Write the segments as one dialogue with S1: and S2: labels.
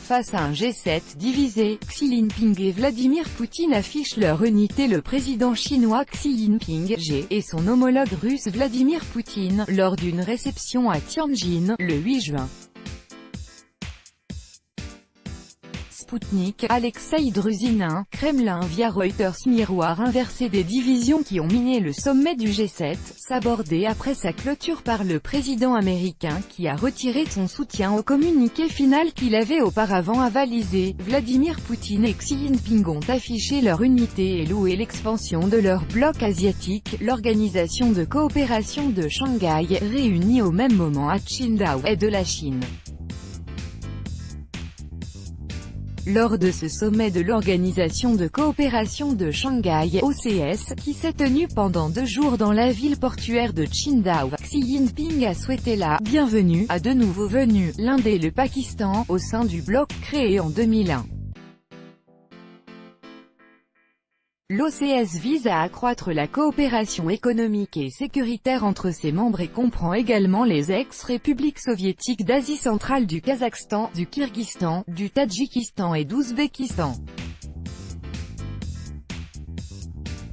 S1: Face à un G7 divisé, Xi Jinping et Vladimir Poutine affichent leur unité. Le président chinois Xi Jinping et son homologue russe Vladimir Poutine, lors d'une réception à Tianjin, le 8 juin. Sputnik, Alexei Druzinin, Kremlin via Reuters. Miroir inversé des divisions qui ont miné le sommet du G7, sabordé après sa clôture par le président américain qui a retiré son soutien au communiqué final qu'il avait auparavant avalisé. Vladimir Poutine et Xi Jinping ont affiché leur unité et loué l'expansion de leur bloc asiatique. L'organisation de coopération de Shanghai, réunie au même moment à Qingdao, est de la Chine. Lors de ce sommet de l'Organisation de coopération de Shanghai, OCS, qui s'est tenu pendant 2 jours dans la ville portuaire de Qingdao, Xi Jinping a souhaité la bienvenue à de nouveaux venus, l'Inde et le Pakistan, au sein du bloc créé en 2001. L'OCS vise à accroître la coopération économique et sécuritaire entre ses membres et comprend également les ex-républiques soviétiques d'Asie centrale du Kazakhstan, du Kirghizistan, du Tadjikistan et d'Ouzbékistan.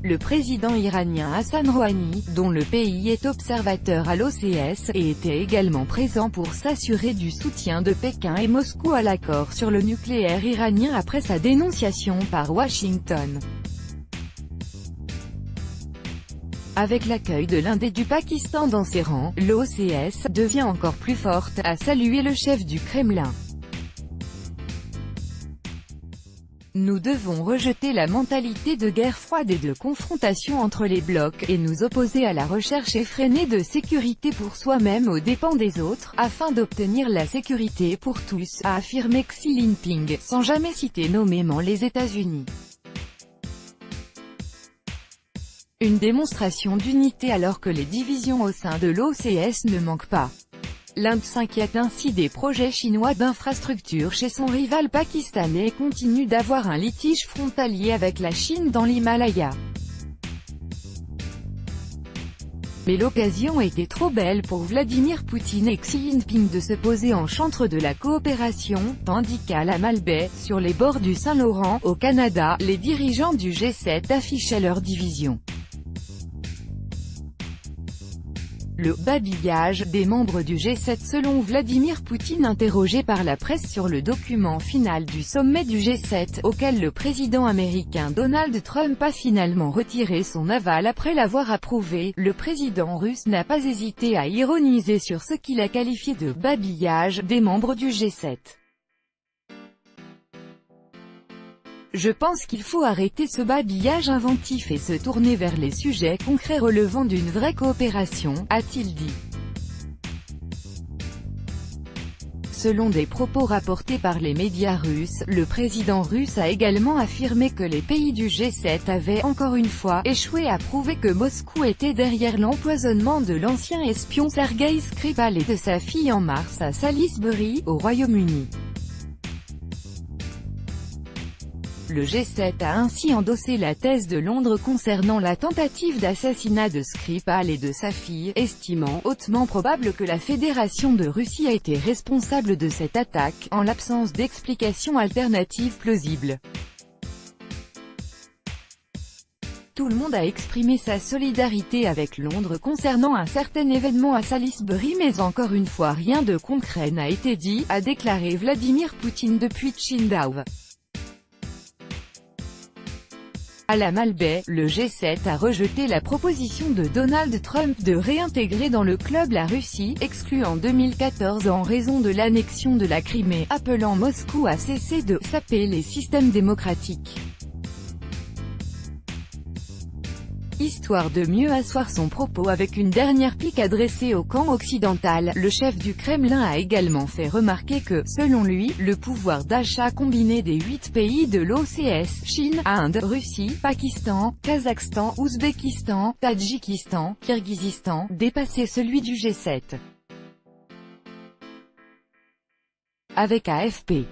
S1: Le président iranien Hassan Rouhani, dont le pays est observateur à l'OCS, était également présent pour s'assurer du soutien de Pékin et Moscou à l'accord sur le nucléaire iranien après sa dénonciation par Washington. Avec l'accueil de l'Inde et du Pakistan dans ses rangs, l'OCS devient encore plus forte, a salué le chef du Kremlin. Nous devons rejeter la mentalité de guerre froide et de confrontation entre les blocs, et nous opposer à la recherche effrénée de sécurité pour soi-même aux dépens des autres, afin d'obtenir la sécurité pour tous, a affirmé Xi Jinping, sans jamais citer nommément les États-Unis. Une démonstration d'unité alors que les divisions au sein de l'OCS ne manquent pas. L'Inde s'inquiète ainsi des projets chinois d'infrastructures chez son rival pakistanais et continue d'avoir un litige frontalier avec la Chine dans l'Himalaya. Mais l'occasion était trop belle pour Vladimir Poutine et Xi Jinping de se poser en chantre de la coopération, tandis qu'à la Malbaie, sur les bords du Saint-Laurent, au Canada, les dirigeants du G7 affichaient leur division. Le babillage des membres du G7 selon Vladimir Poutine interrogé par la presse sur le document final du sommet du G7, auquel le président américain Donald Trump a finalement retiré son aval après l'avoir approuvé, le président russe n'a pas hésité à ironiser sur ce qu'il a qualifié de « babillage » des membres du G7. Je pense qu'il faut arrêter ce babillage inventif et se tourner vers les sujets concrets relevant d'une vraie coopération, a-t-il dit. Selon des propos rapportés par les médias russes, le président russe a également affirmé que les pays du G7 avaient, encore une fois, échoué à prouver que Moscou était derrière l'empoisonnement de l'ancien espion Sergueï Skripal et de sa fille en mars à Salisbury, au Royaume-Uni. Le G7 a ainsi endossé la thèse de Londres concernant la tentative d'assassinat de Skripal et de sa fille, estimant hautement probable que la Fédération de Russie a été responsable de cette attaque, en l'absence d'explications alternatives plausibles. Tout le monde a exprimé sa solidarité avec Londres concernant un certain événement à Salisbury mais encore une fois rien de concret n'a été dit, a déclaré Vladimir Poutine depuis Qingdao. À la Malbaie, le G7 a rejeté la proposition de Donald Trump de réintégrer dans le club la Russie, exclue en 2014 en raison de l'annexion de la Crimée, appelant Moscou à cesser de « saper les systèmes démocratiques ». Histoire de mieux asseoir son propos avec une dernière pique adressée au camp occidental, le chef du Kremlin a également fait remarquer que, selon lui, le pouvoir d'achat combiné des 8 pays de l'OCS, Chine, Inde, Russie, Pakistan, Kazakhstan, Ouzbékistan, Tadjikistan, Kirghizistan, dépassait celui du G7. Avec AFP.